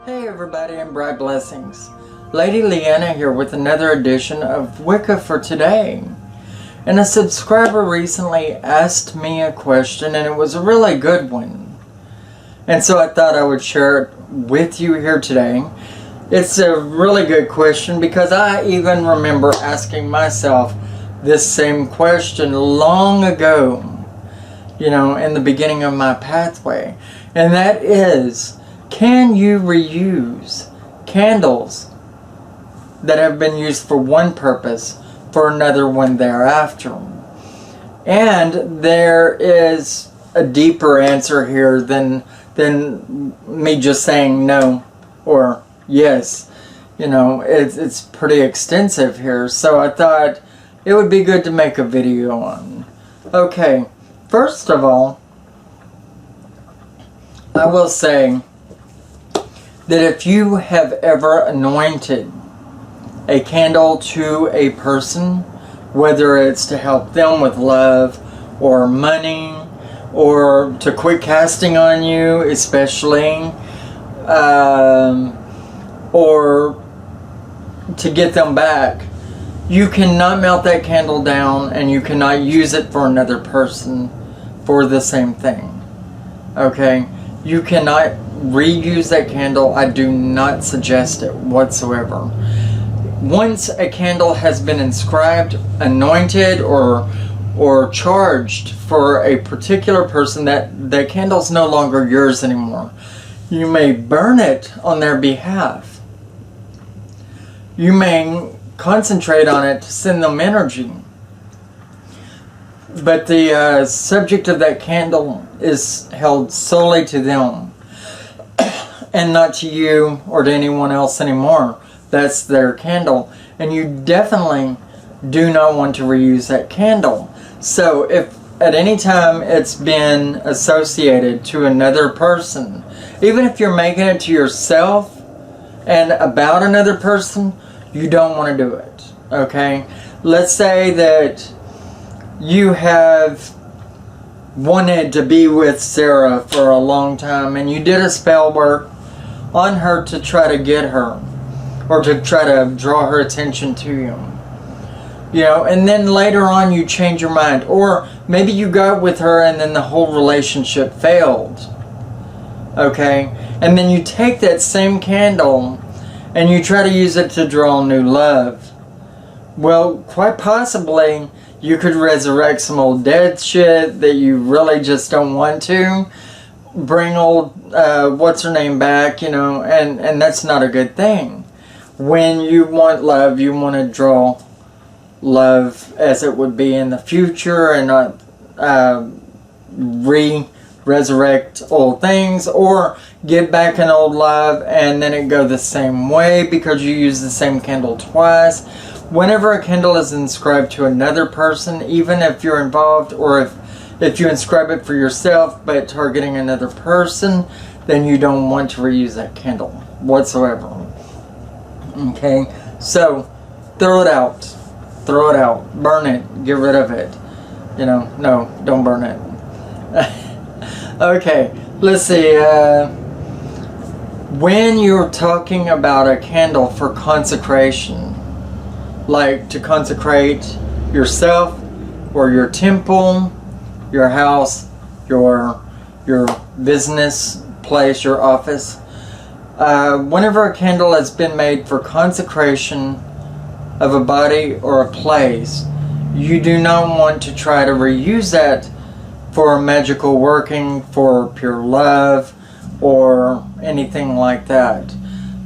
Hey everybody, and bright blessings. Lady Leeanna here with another edition of Wicca for today. And a subscriber recently asked me a question, and it was a really good one. And so I thought I would share it with you here today. It's a really good question because I even remember asking myself this same question long ago, in the beginning of my pathway. And that is, can you reuse candles that have been used for one purpose for another one thereafter? And there is a deeper answer here than me just saying no or yes. It's pretty extensive here, so I thought it would be good to make a video on. Okay, first of all, I will say that if you have ever anointed a candle to a person, whether it's to help them with love or money or to quit casting on you especially, or to get them back, you cannot melt that candle down and you cannot use it for another person for the same thing. Okay? You cannot reuse that candle. I do not suggest it whatsoever. Once a candle has been inscribed, anointed, or charged for a particular person, that candle's no longer yours anymore. You may burn it on their behalf. You may concentrate on it to send them energy. But the subject of that candle is held solely to them and not to you or to anyone else anymore. That's their candle. And you definitely do not want to reuse that candle. So if at any time it's been associated to another person, even if you're making it to yourself and about another person, you don't want to do it. Okay? Let's say that you have wanted to be with Sarah for a long time and you did a spell work on her to try to get her or to try to draw her attention to you. And then later on you change your mind, or maybe you got with her and then the whole relationship failed. Okay? And then you take that same candle and you try to use it to draw new love. Well, quite possibly you could resurrect some old dead shit that you really just don't want to. Bring old, what's-her-name back, and that's not a good thing. When you want love, you want to draw love as it would be in the future and not resurrect old things or get back an old love and then it go the same way because you use the same candle twice. Whenever a candle is inscribed to another person, even if you're involved or if you inscribe it for yourself but targeting another person, then you don't want to reuse that candle whatsoever. Okay? So, throw it out. Throw it out. Burn it. Get rid of it. No, don't burn it. Okay, let's see. When you're talking about a candle for consecration, like to consecrate yourself or your temple, your house, your business place, your office. Whenever a candle has been made for consecration of a body or a place, you do not want to try to reuse that for magical working, for pure love, or anything like that.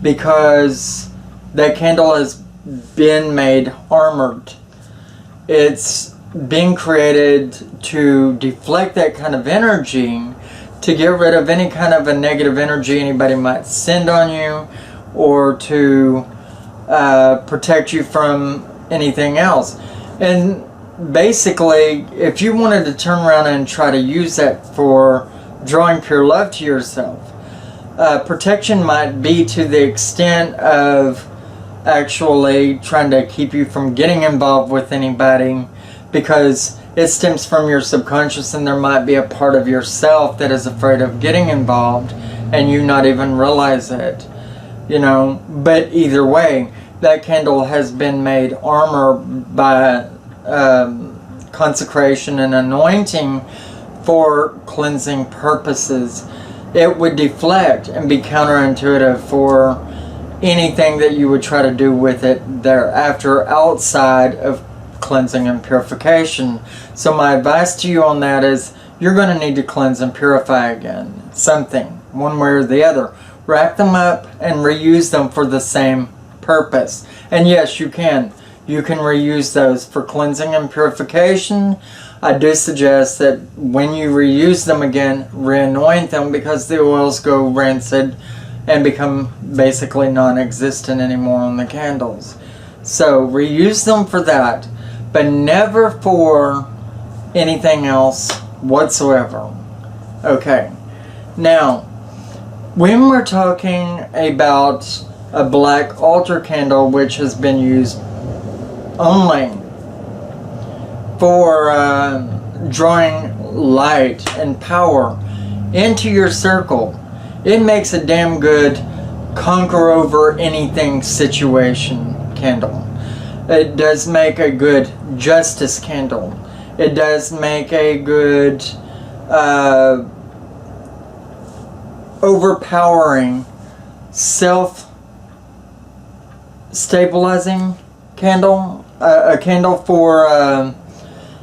Because that candle has been made armored. It's being created to deflect that kind of energy, to get rid of any kind of a negative energy anybody might send on you, or to protect you from anything else. And basically, if you wanted to turn around and try to use that for drawing pure love to yourself, protection might be to the extent of actually trying to keep you from getting involved with anybody, because it stems from your subconscious and there might be a part of yourself that is afraid of getting involved and you not even realize it. you know. But either way, that candle has been made armor by consecration and anointing for cleansing purposes. It would deflect and be counterintuitive for anything that you would try to do with it thereafter outside of cleansing and purification. So my advice to you on that is you're going to need to cleanse and purify again. Something, one way or the other. Wrap them up and reuse them for the same purpose. And yes, you can. You can reuse those for cleansing and purification. I do suggest that when you reuse them again, re-anoint them, because the oils go rancid and become basically non-existent anymore on the candles. So reuse them for that, but never for anything else whatsoever. Okay, now when we're talking about a black altar candle, which has been used only for drawing light and power into your circle, it makes a damn good conquer over anything situation candle. It does make a good justice candle. It does make a good overpowering, self-stabilizing candle. A candle for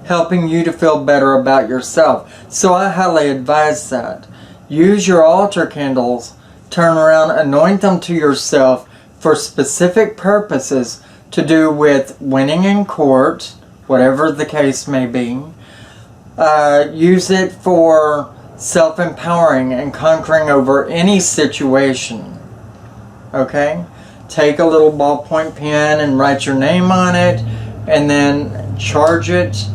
helping you to feel better about yourself. So I highly advise that. Use your altar candles, turn around, anoint them to yourself for specific purposes to do with winning in court, whatever the case may be. Use it for self-empowering and conquering over any situation. Okay? Take a little ballpoint pen and write your name on it, and then charge it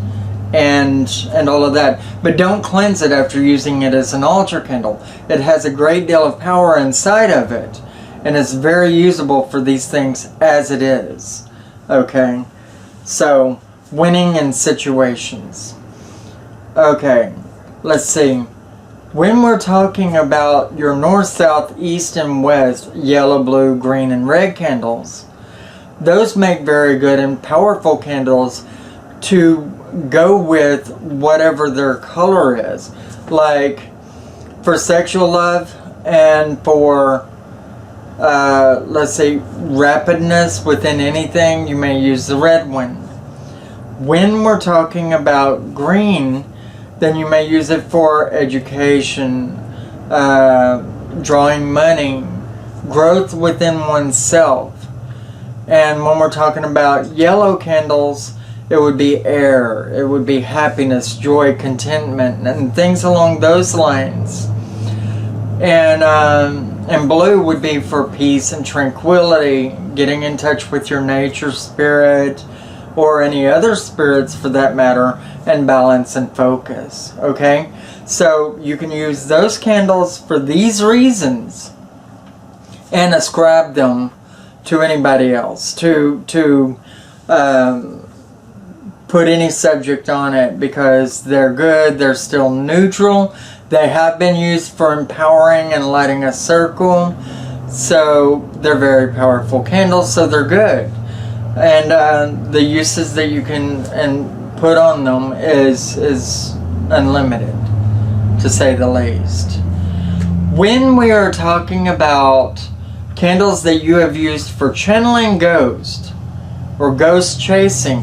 and all of that. But don't cleanse it after using it as an altar candle. It has a great deal of power inside of it, and it's very usable for these things as it is. Okay? So, winning in situations. Okay, let's see. When we're talking about your north, south, east, and west, yellow, blue, green, and red candles, those make very good and powerful candles to go with whatever their color is. Like for sexual love and for, let's say, rapidness within anything, you may use the red one. When we're talking about green, then you may use it for education, drawing money, growth within oneself. And when we're talking about yellow candles, it would be air, it would be happiness, joy, contentment, and things along those lines. And blue would be for peace and tranquility, getting in touch with your nature spirit, or any other spirits for that matter, and balance and focus. Okay? So you can use those candles for these reasons and ascribe them to anybody else, to put any subject on it, because they're good, they're still neutral, they have been used for empowering and lighting a circle, so they're very powerful candles, so they're good. And the uses that you can put on them is unlimited, to say the least. When we are talking about candles that you have used for channeling ghosts or ghost chasing,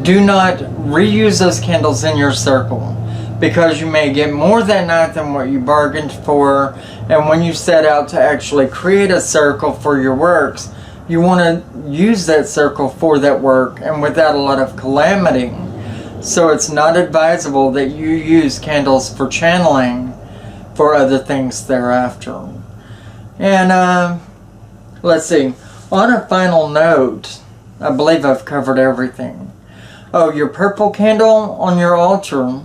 do not reuse those candles in your circle, because you may get more that night than what you bargained for. And when you set out to actually create a circle for your works, you want to use that circle for that work and without a lot of calamity. So it's not advisable that you use candles for channeling for other things thereafter. And let's see. On a final note, I believe I've covered everything. Oh, your purple candle on your altar,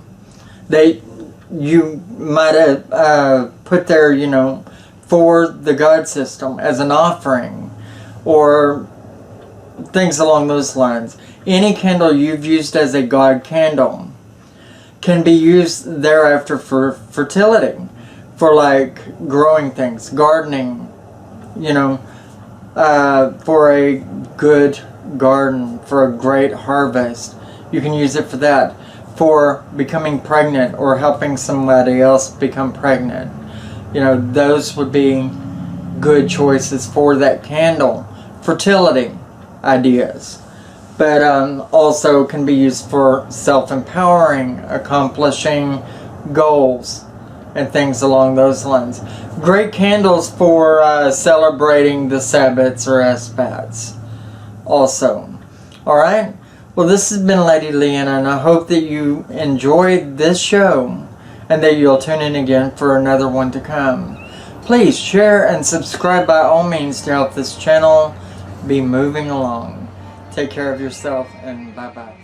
you might have put there, you know, for the God system as an offering, or things along those lines. Any candle you've used as a God candle can be used thereafter for fertility, for like growing things, gardening, you know, for a good garden, for a great harvest. You can use it for that. For becoming pregnant or helping somebody else become pregnant. You know, those would be good choices for that candle. Fertility ideas. But also can be used for self-empowering, accomplishing goals, and things along those lines. Great candles for celebrating the Sabbats or Esbats also. Alright? Well, this has been Lady Leeanna, and I hope that you enjoyed this show and that you'll tune in again for another one to come. Please share and subscribe by all means to help this channel be moving along. Take care of yourself, and bye-bye.